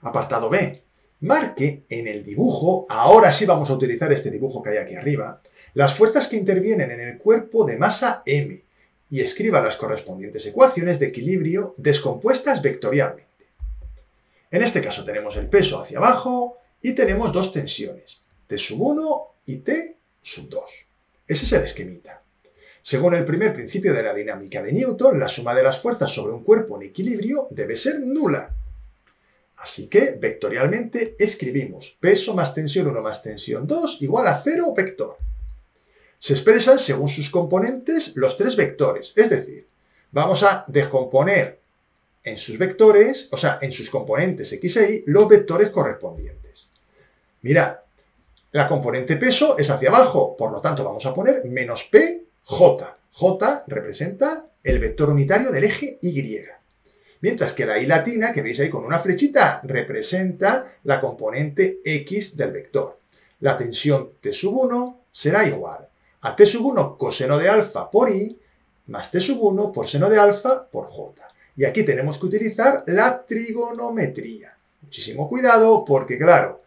Apartado B. Marque en el dibujo, ahora sí vamos a utilizar este dibujo que hay aquí arriba, las fuerzas que intervienen en el cuerpo de masa m y escriba las correspondientes ecuaciones de equilibrio descompuestas vectorialmente. En este caso tenemos el peso hacia abajo y tenemos dos tensiones, T1 y T2. Ese es el esquemita. Según el primer principio de la dinámica de Newton, la suma de las fuerzas sobre un cuerpo en equilibrio debe ser nula. Así que, vectorialmente, escribimos peso más tensión 1 más tensión 2 igual a 0 vector. Se expresan según sus componentes los tres vectores, es decir, vamos a descomponer en sus vectores, o sea, en sus componentes x e y, los vectores correspondientes. Mirad, la componente peso es hacia abajo, por lo tanto vamos a poner menos p, j. J representa el vector unitario del eje y. Mientras que la y latina, que veis ahí con una flechita, representa la componente x del vector. La tensión T1 será igual a T1 coseno de alfa por i más T1 por seno de alfa por j. Y aquí tenemos que utilizar la trigonometría. Muchísimo cuidado porque, claro,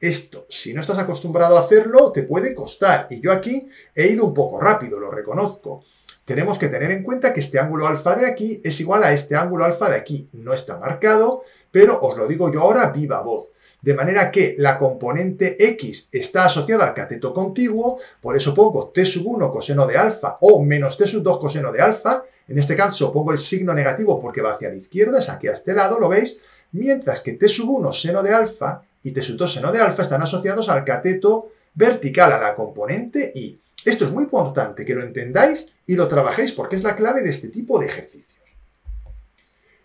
esto, si no estás acostumbrado a hacerlo, te puede costar. Y yo aquí he ido un poco rápido, lo reconozco. Tenemos que tener en cuenta que este ángulo alfa de aquí es igual a este ángulo alfa de aquí. No está marcado, pero os lo digo yo ahora viva voz. De manera que la componente x está asociada al cateto contiguo, por eso pongo T1 coseno de alfa o menos T2 coseno de alfa. En este caso pongo el signo negativo porque va hacia la izquierda, es aquí a este lado, ¿lo veis? Mientras que T1 seno de alfa y T2 seno de alfa están asociados al cateto vertical, a la componente y. Esto es muy importante que lo entendáis y lo trabajéis porque es la clave de este tipo de ejercicios.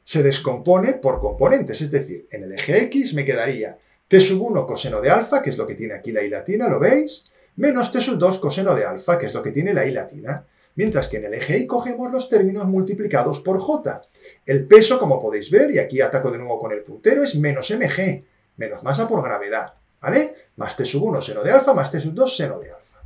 Se descompone por componentes, es decir, en el eje X me quedaría T1 coseno de alfa, que es lo que tiene aquí la y latina, ¿lo veis? Menos T2 coseno de alfa, que es lo que tiene la y latina. Mientras que en el eje Y cogemos los términos multiplicados por J. El peso, como podéis ver, y aquí ataco de nuevo con el puntero, es menos mg, menos masa por gravedad, ¿vale? Más T1 seno de alfa más T2 seno de alfa.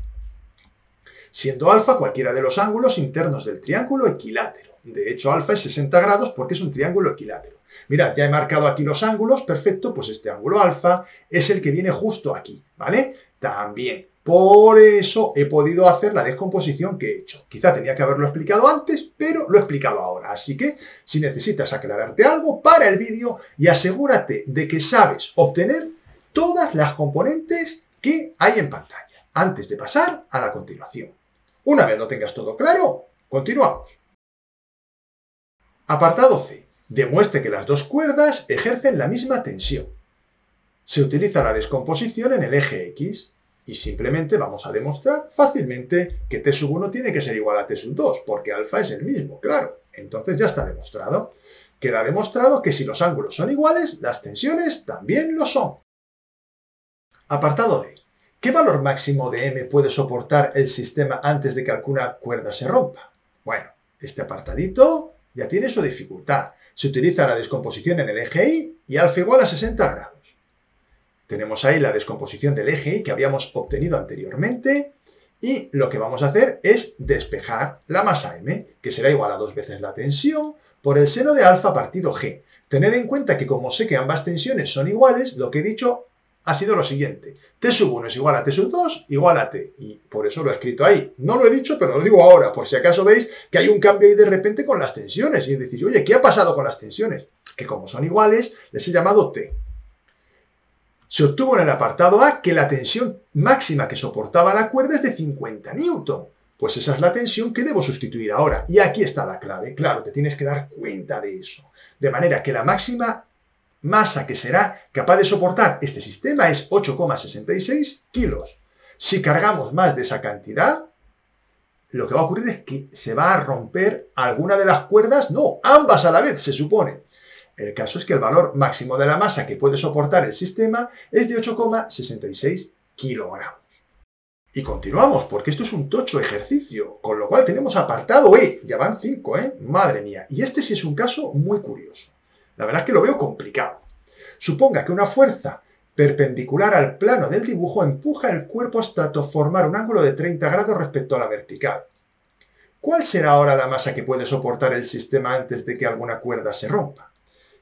Siendo alfa cualquiera de los ángulos internos del triángulo equilátero. De hecho, alfa es 60 grados porque es un triángulo equilátero. Mirad, ya he marcado aquí los ángulos, perfecto, pues este ángulo alfa es el que viene justo aquí, ¿vale? También, por eso he podido hacer la descomposición que he hecho. Quizá tenía que haberlo explicado antes, pero lo he explicado ahora. Así que, si necesitas aclararte algo, para el vídeo y asegúrate de que sabes obtener todas las componentes que hay en pantalla, antes de pasar a la continuación. Una vez lo tengas todo claro, continuamos. Apartado C. Demuestre que las dos cuerdas ejercen la misma tensión. Se utiliza la descomposición en el eje X y simplemente vamos a demostrar fácilmente que T1 tiene que ser igual a T2 porque alfa es el mismo, claro. Entonces ya está demostrado. Queda demostrado que si los ángulos son iguales, las tensiones también lo son. Apartado D. ¿Qué valor máximo de m puede soportar el sistema antes de que alguna cuerda se rompa? Bueno, este apartadito ya tiene su dificultad. Se utiliza la descomposición en el eje Y y alfa igual a 60 grados. Tenemos ahí la descomposición del eje Y que habíamos obtenido anteriormente y lo que vamos a hacer es despejar la masa m, que será igual a 2 veces la tensión por el seno de alfa partido g. Tened en cuenta que como sé que ambas tensiones son iguales, lo que he dicho ha sido lo siguiente. T1 es igual a T2 igual a T. Y por eso lo he escrito ahí. No lo he dicho, pero lo digo ahora, por si acaso veis que hay un cambio ahí de repente con las tensiones. Y decís, oye, ¿qué ha pasado con las tensiones? Que como son iguales, les he llamado T. Se obtuvo en el apartado A que la tensión máxima que soportaba la cuerda es de 50 newton. Pues esa es la tensión que debo sustituir ahora. Y aquí está la clave. Claro, te tienes que dar cuenta de eso. De manera que la máxima masa que será capaz de soportar este sistema es 8,66 kilos. Si cargamos más de esa cantidad, lo que va a ocurrir es que se va a romper alguna de las cuerdas, no, ambas a la vez, se supone. El caso es que el valor máximo de la masa que puede soportar el sistema es de 8,66 kilogramos. Y continuamos, porque esto es un tocho ejercicio, con lo cual tenemos apartado E, ya van 5, madre mía. Y este sí es un caso muy curioso. La verdad es que lo veo complicado. Suponga que una fuerza perpendicular al plano del dibujo empuja el cuerpo hasta formar un ángulo de 30 grados respecto a la vertical. ¿Cuál será ahora la masa que puede soportar el sistema antes de que alguna cuerda se rompa?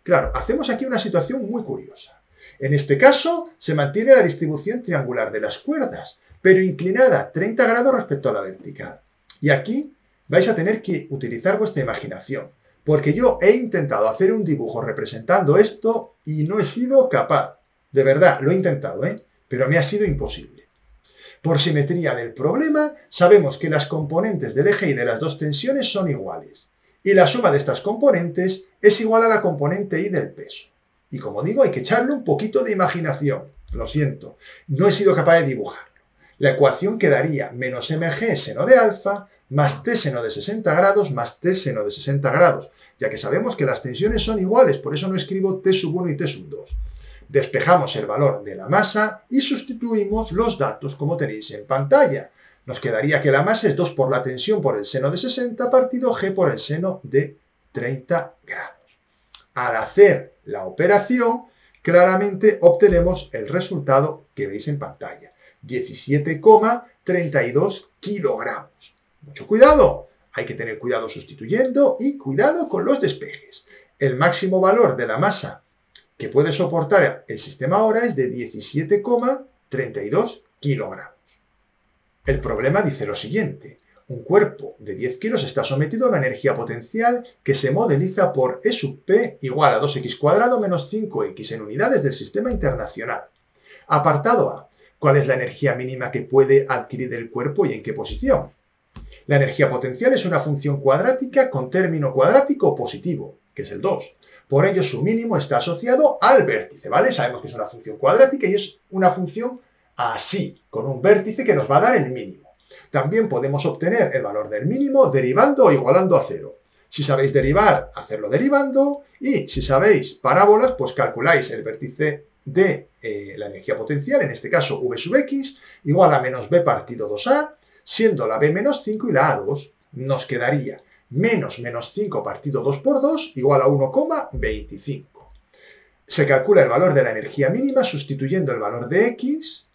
Claro, hacemos aquí una situación muy curiosa. En este caso, se mantiene la distribución triangular de las cuerdas, pero inclinada 30 grados respecto a la vertical. Y aquí vais a tener que utilizar vuestra imaginación, porque yo he intentado hacer un dibujo representando esto y no he sido capaz. De verdad, lo he intentado, pero me ha sido imposible. Por simetría del problema, sabemos que las componentes del eje y de las dos tensiones son iguales, y la suma de estas componentes es igual a la componente y del peso. Y como digo, hay que echarle un poquito de imaginación. Lo siento, no he sido capaz de dibujarlo. La ecuación quedaría menos mg seno de alfa más t seno de 60 grados más t seno de 60 grados, ya que sabemos que las tensiones son iguales, por eso no escribo t sub 1 y t sub 2. Despejamos el valor de la masa y sustituimos los datos como tenéis en pantalla. Nos quedaría que la masa es 2 por la tensión por el seno de 60 partido g por el seno de 30 grados. Al hacer la operación, claramente obtenemos el resultado que veis en pantalla. 17,32 kilogramos. Mucho cuidado, hay que tener cuidado sustituyendo y cuidado con los despejes. El máximo valor de la masa que puede soportar el sistema ahora es de 17,32 kilogramos. El problema dice lo siguiente. Un cuerpo de 10 kilos está sometido a una energía potencial que se modeliza por E sub P igual a 2x cuadrado menos 5x en unidades del sistema internacional. Apartado A. ¿Cuál es la energía mínima que puede adquirir el cuerpo y en qué posición? La energía potencial es una función cuadrática con término cuadrático positivo, que es el 2. Por ello, su mínimo está asociado al vértice, ¿vale? Sabemos que es una función cuadrática y es una función así, con un vértice que nos va a dar el mínimo. También podemos obtener el valor del mínimo derivando o igualando a 0. Si sabéis derivar, hacerlo derivando, y si sabéis parábolas, pues calculáis el vértice de la energía potencial, en este caso v sub x, igual a menos b partido 2a, siendo la b menos 5 y la a2, nos quedaría menos 5 partido 2 por 2 igual a 1,25. Se calcula el valor de la energía mínima sustituyendo el valor de x,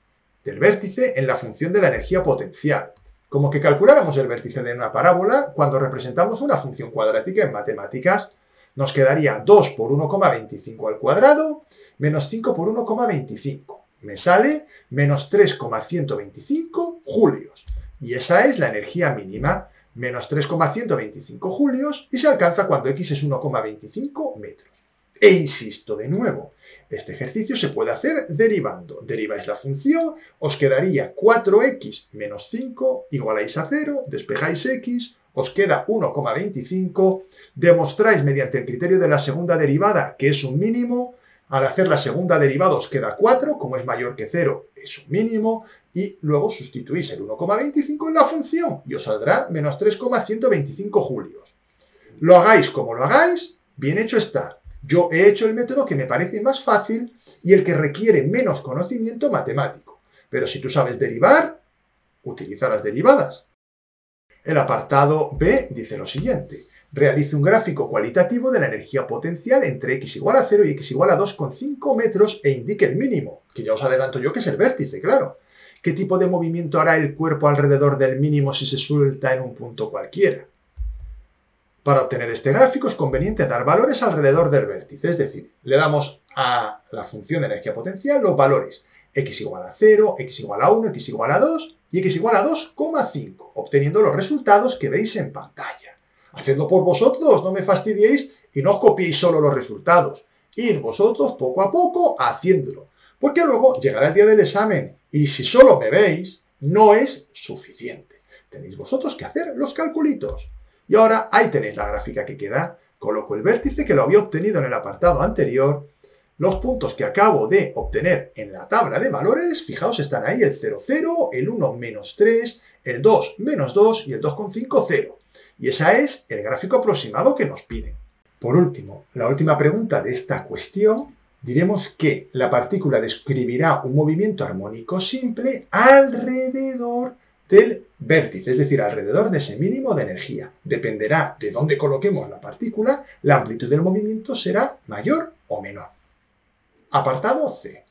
del vértice, en la función de la energía potencial. Como que calculáramos el vértice de una parábola cuando representamos una función cuadrática en matemáticas. Nos quedaría 2 por 1,25 al cuadrado, menos 5 por 1,25. Me sale menos 3,125 julios. Y esa es la energía mínima, menos 3,125 julios, y se alcanza cuando x es 1,25 metros. E insisto de nuevo, este ejercicio se puede hacer derivando. Deriváis la función, os quedaría 4x menos 5, igualáis a 0, despejáis x, os queda 1,25, demostráis mediante el criterio de la segunda derivada que es un mínimo, al hacer la segunda derivada os queda 4, como es mayor que 0 es un mínimo, y luego sustituís el 1,25 en la función y os saldrá menos 3,125 julios. Lo hagáis como lo hagáis, bien hecho está. Yo he hecho el método que me parece más fácil y el que requiere menos conocimiento matemático. Pero si tú sabes derivar, utiliza las derivadas. El apartado B dice lo siguiente. Realice un gráfico cualitativo de la energía potencial entre x igual a 0 y x igual a 2,5 metros e indique el mínimo, que ya os adelanto yo que es el vértice, claro. ¿Qué tipo de movimiento hará el cuerpo alrededor del mínimo si se suelta en un punto cualquiera? Para obtener este gráfico es conveniente dar valores alrededor del vértice, es decir, le damos a la función de energía potencial los valores x igual a 0, x igual a 1, x igual a 2 y x igual a 2,5, obteniendo los resultados que veis en pantalla. Hacedlo por vosotros, no me fastidiéis y no os copiéis solo los resultados. Id vosotros poco a poco haciéndolo, porque luego llegará el día del examen y si solo me veis, no es suficiente. tenéis vosotros que hacer los calculitos. Y ahora ahí tenéis la gráfica que queda. Coloco el vértice que lo había obtenido en el apartado anterior. Los puntos que acabo de obtener en la tabla de valores, fijaos, están ahí el 0, 0, el 1, menos 3, el 2, menos 2 y el 2,5, 0. Y ese es el gráfico aproximado que nos piden. Por último, la última pregunta de esta cuestión, diremos que la partícula describirá un movimiento armónico simple alrededor del vértice, es decir, alrededor de ese mínimo de energía. Dependerá de dónde coloquemos la partícula, la amplitud del movimiento será mayor o menor. Apartado C.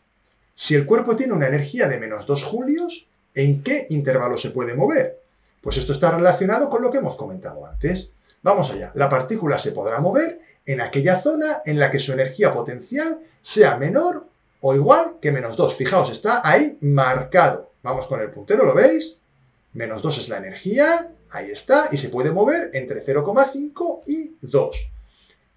Si el cuerpo tiene una energía de menos 2 julios, ¿en qué intervalo se puede mover? Pues esto está relacionado con lo que hemos comentado antes. Vamos allá. La partícula se podrá mover en aquella zona en la que su energía potencial sea menor o igual que menos 2. Fijaos, está ahí marcado. Vamos con el puntero, ¿lo veis? Menos 2 es la energía, ahí está, y se puede mover entre 0,5 y 2.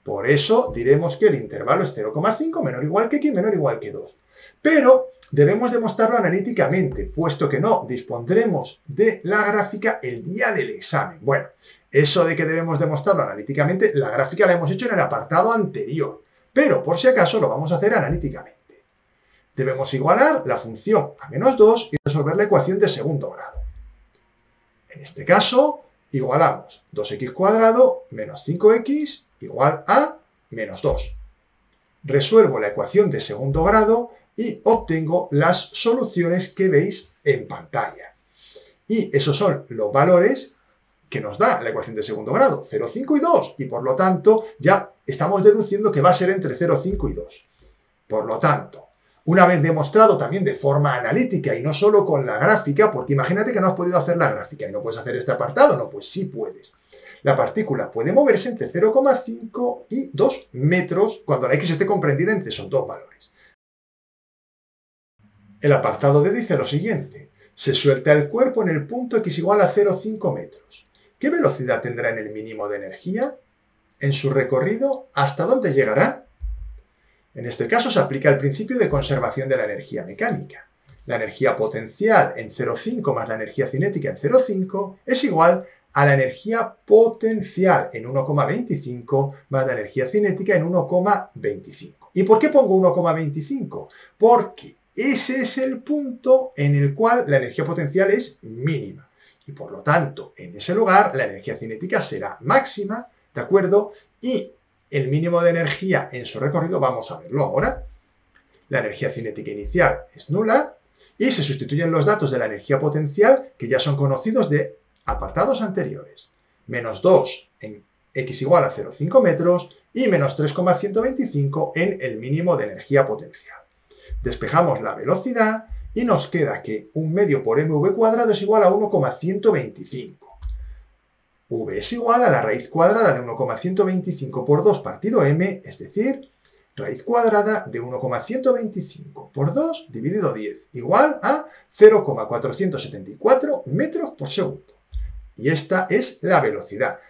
Por eso diremos que el intervalo es 0,5 menor o igual que aquí, menor o igual que 2. Pero debemos demostrarlo analíticamente, puesto que no dispondremos de la gráfica el día del examen. Bueno, eso de que debemos demostrarlo analíticamente, la gráfica la hemos hecho en el apartado anterior, pero por si acaso lo vamos a hacer analíticamente. Debemos igualar la función a menos 2 y resolver la ecuación de segundo grado. En este caso, igualamos 2x² menos 5x igual a menos 2. Resuelvo la ecuación de segundo grado y obtengo las soluciones que veis en pantalla. Y esos son los valores que nos da la ecuación de segundo grado, 0, 5 y 2. Y por lo tanto, ya estamos deduciendo que va a ser entre 0, 5 y 2. Por lo tanto, una vez demostrado también de forma analítica y no solo con la gráfica, porque imagínate que no has podido hacer la gráfica y no puedes hacer este apartado, no, pues sí puedes. La partícula puede moverse entre 0,5 y 2 metros cuando la x esté comprendida entre esos dos valores. El apartado D dice lo siguiente. Se suelta el cuerpo en el punto x igual a 0,5 metros. ¿Qué velocidad tendrá en el mínimo de energía? En su recorrido, ¿hasta dónde llegará? En este caso se aplica el principio de conservación de la energía mecánica. La energía potencial en 0,5 más la energía cinética en 0,5 es igual a la energía potencial en 1,25 más la energía cinética en 1,25. ¿Y por qué pongo 1,25? Porque ese es el punto en el cual la energía potencial es mínima. Y por lo tanto, en ese lugar, la energía cinética será máxima, ¿de acuerdo? Y el mínimo de energía en su recorrido, vamos a verlo ahora. La energía cinética inicial es nula y se sustituyen los datos de la energía potencial que ya son conocidos de apartados anteriores. Menos 2 en x igual a 0,5 metros y menos 3,125 en el mínimo de energía potencial. Despejamos la velocidad y nos queda que 1 medio por mv² es igual a 1,125. V es igual a la raíz cuadrada de 1,125 por 2 partido m, es decir, raíz cuadrada de 1,125 por 2 dividido 10, igual a 0,474 metros por segundo. Y esta es la velocidad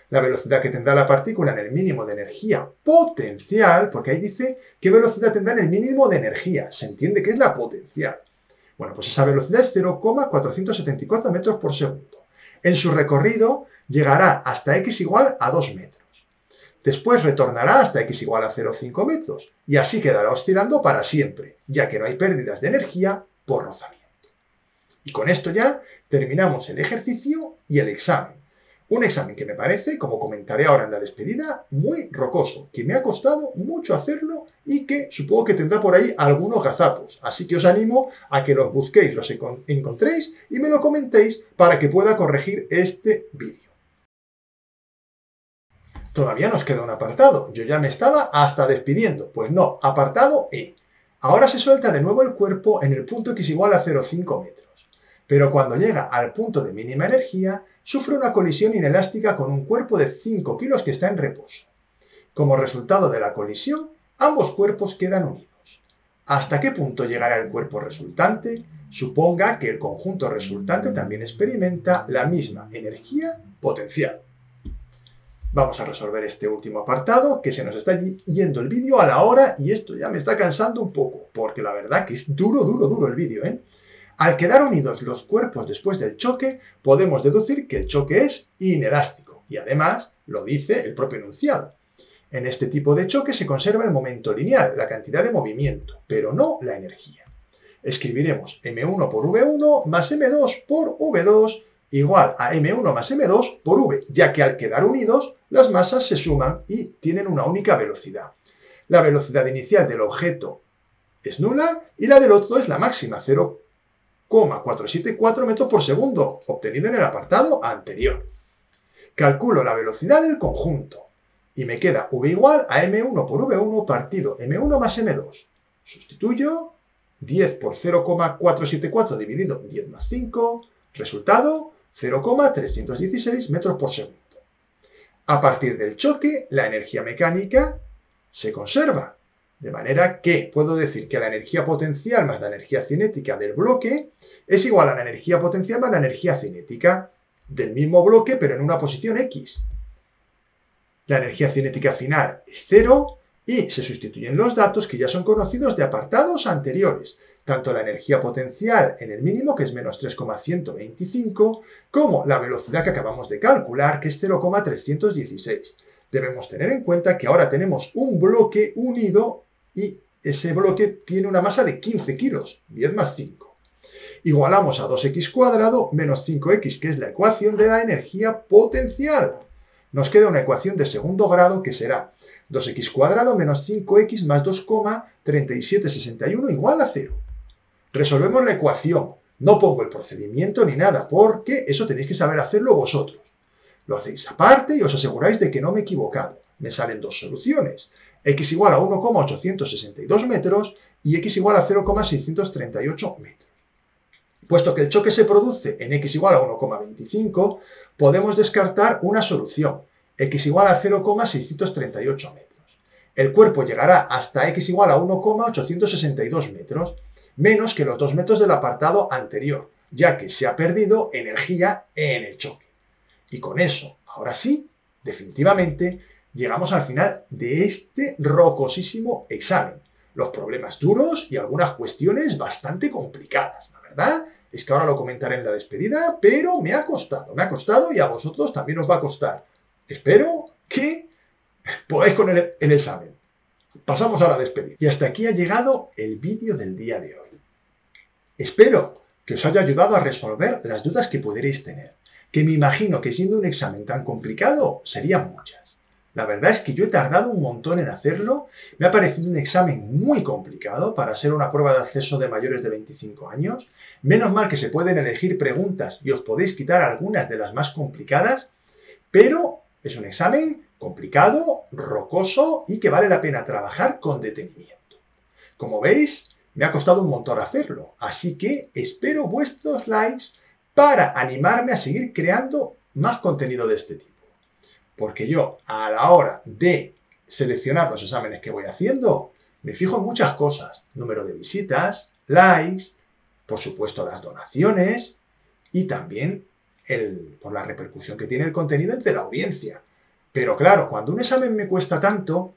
que tendrá la partícula en el mínimo de energía potencial, porque ahí dice qué velocidad tendrá en el mínimo de energía, se entiende que es la potencial. Bueno, pues esa velocidad es 0,474 metros por segundo. En su recorrido llegará hasta x igual a 2 metros. Después retornará hasta x igual a 0,5 metros y así quedará oscilando para siempre, ya que no hay pérdidas de energía por rozamiento. Y con esto ya terminamos el ejercicio y el examen. Un examen que me parece, como comentaré ahora en la despedida, muy rocoso, que me ha costado mucho hacerlo y que supongo que tendrá por ahí algunos gazapos. Así que os animo a que los busquéis, los encontréis y me lo comentéis para que pueda corregir este vídeo. Todavía nos queda un apartado. Yo ya me estaba hasta despidiendo. Pues no, apartado E. Ahora se suelta de nuevo el cuerpo en el punto x igual a 0,5 metros. Pero cuando llega al punto de mínima energía, sufre una colisión inelástica con un cuerpo de 5 kilos que está en reposo. Como resultado de la colisión, ambos cuerpos quedan unidos. ¿Hasta qué punto llegará el cuerpo resultante? Suponga que el conjunto resultante también experimenta la misma energía potencial. Vamos a resolver este último apartado, que se nos está yendo el vídeo a la hora y esto ya me está cansando un poco, porque la verdad que es duro el vídeo, ¿eh? Al quedar unidos los cuerpos después del choque, podemos deducir que el choque es inelástico, y además lo dice el propio enunciado. En este tipo de choque se conserva el momento lineal, la cantidad de movimiento, pero no la energía. Escribiremos m1 por v1 más m2 por v2 igual a m1 más m2 por v, ya que al quedar unidos, las masas se suman y tienen una única velocidad. La velocidad inicial del objeto es nula y la del otro es la máxima, 0,474 metros por segundo, obtenido en el apartado anterior. Calculo la velocidad del conjunto y me queda v igual a m1 por v1 partido m1 más m2. Sustituyo 10 por 0,474 dividido 10 más 5, resultado 0,316 metros por segundo. A partir del choque, la energía mecánica se conserva, de manera que puedo decir que la energía potencial más la energía cinética del bloque es igual a la energía potencial más la energía cinética del mismo bloque, pero en una posición X. La energía cinética final es 0 y se sustituyen los datos que ya son conocidos de apartados anteriores, tanto la energía potencial en el mínimo, que es menos 3,125, como la velocidad que acabamos de calcular, que es 0,316. Debemos tener en cuenta que ahora tenemos un bloque unido y ese bloque tiene una masa de 15 kilos, 10 más 5. Igualamos a 2x cuadrado menos 5x, que es la ecuación de la energía potencial. Nos queda una ecuación de segundo grado que será 2x cuadrado menos 5x más 2,3761 igual a 0. Resolvemos la ecuación. No pongo el procedimiento ni nada, porque eso tenéis que saber hacerlo vosotros. Lo hacéis aparte y os aseguráis de que no me he equivocado. Me salen dos soluciones. X igual a 1,862 metros y x igual a 0,638 metros. Puesto que el choque se produce en x igual a 1,25, podemos descartar una solución, x igual a 0,638 metros. El cuerpo llegará hasta x igual a 1,862 metros, menos que los 2 metros del apartado anterior, ya que se ha perdido energía en el choque. Y con eso, ahora sí, definitivamente, llegamos al final de este rocosísimo examen. Los problemas duros y algunas cuestiones bastante complicadas, la verdad. Es que ahora lo comentaré en la despedida, pero me ha costado y a vosotros también os va a costar. Espero que podáis con el examen. Pasamos a la despedida. Y hasta aquí ha llegado el vídeo del día de hoy. Espero que os haya ayudado a resolver las dudas que pudierais tener, que me imagino que siendo un examen tan complicado serían muchas. La verdad es que yo he tardado un montón en hacerlo, me ha parecido un examen muy complicado para ser una prueba de acceso de mayores de 25 años. Menos mal que se pueden elegir preguntas y os podéis quitar algunas de las más complicadas, pero es un examen complicado, rocoso y que vale la pena trabajar con detenimiento. Como veis, me ha costado un montón hacerlo, así que espero vuestros likes para animarme a seguir creando más contenido de este tipo. Porque yo, a la hora de seleccionar los exámenes que voy haciendo, me fijo en muchas cosas. Número de visitas, likes, por supuesto las donaciones y también por la repercusión que tiene el contenido entre la audiencia. Pero claro, cuando un examen me cuesta tanto,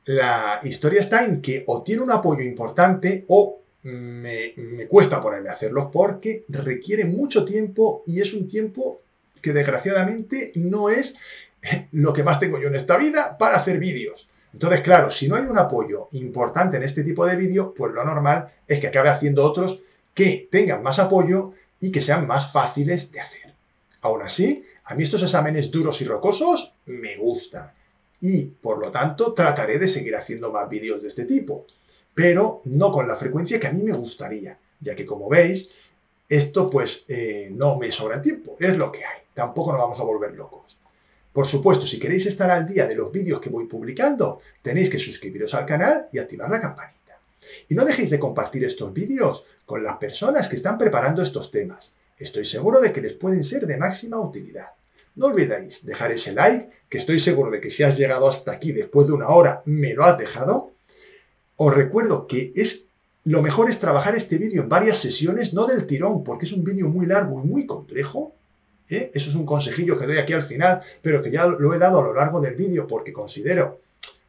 la historia está en que o tiene un apoyo importante o me cuesta ponerme a hacerlos porque requiere mucho tiempo y es un tiempo que desgraciadamente no es lo que más tengo yo en esta vida para hacer vídeos. Entonces, claro, si no hay un apoyo importante en este tipo de vídeo, pues lo normal es que acabe haciendo otros que tengan más apoyo y que sean más fáciles de hacer. Aún así, a mí estos exámenes duros y rocosos me gustan y, por lo tanto, trataré de seguir haciendo más vídeos de este tipo, pero no con la frecuencia que a mí me gustaría, ya que, como veis, esto pues no me sobra el tiempo, es lo que hay, tampoco nos vamos a volver locos. Por supuesto, si queréis estar al día de los vídeos que voy publicando, tenéis que suscribiros al canal y activar la campanita. Y no dejéis de compartir estos vídeos con las personas que están preparando estos temas. Estoy seguro de que les pueden ser de máxima utilidad. No olvidéis dejar ese like, que estoy seguro de que si has llegado hasta aquí después de una hora me lo has dejado. Os recuerdo que lo mejor es trabajar este vídeo en varias sesiones, no del tirón, porque es un vídeo muy largo y muy complejo. Eso es un consejillo que doy aquí al final, pero que ya lo he dado a lo largo del vídeo porque considero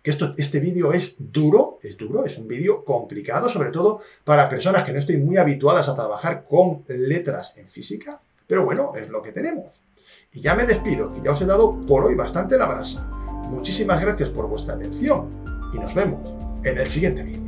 que este vídeo es duro, es un vídeo complicado, sobre todo para personas que no estén muy habituadas a trabajar con letras en física, pero bueno, es lo que tenemos. Y ya me despido, que ya os he dado por hoy bastante la brasa. Muchísimas gracias por vuestra atención y nos vemos en el siguiente vídeo.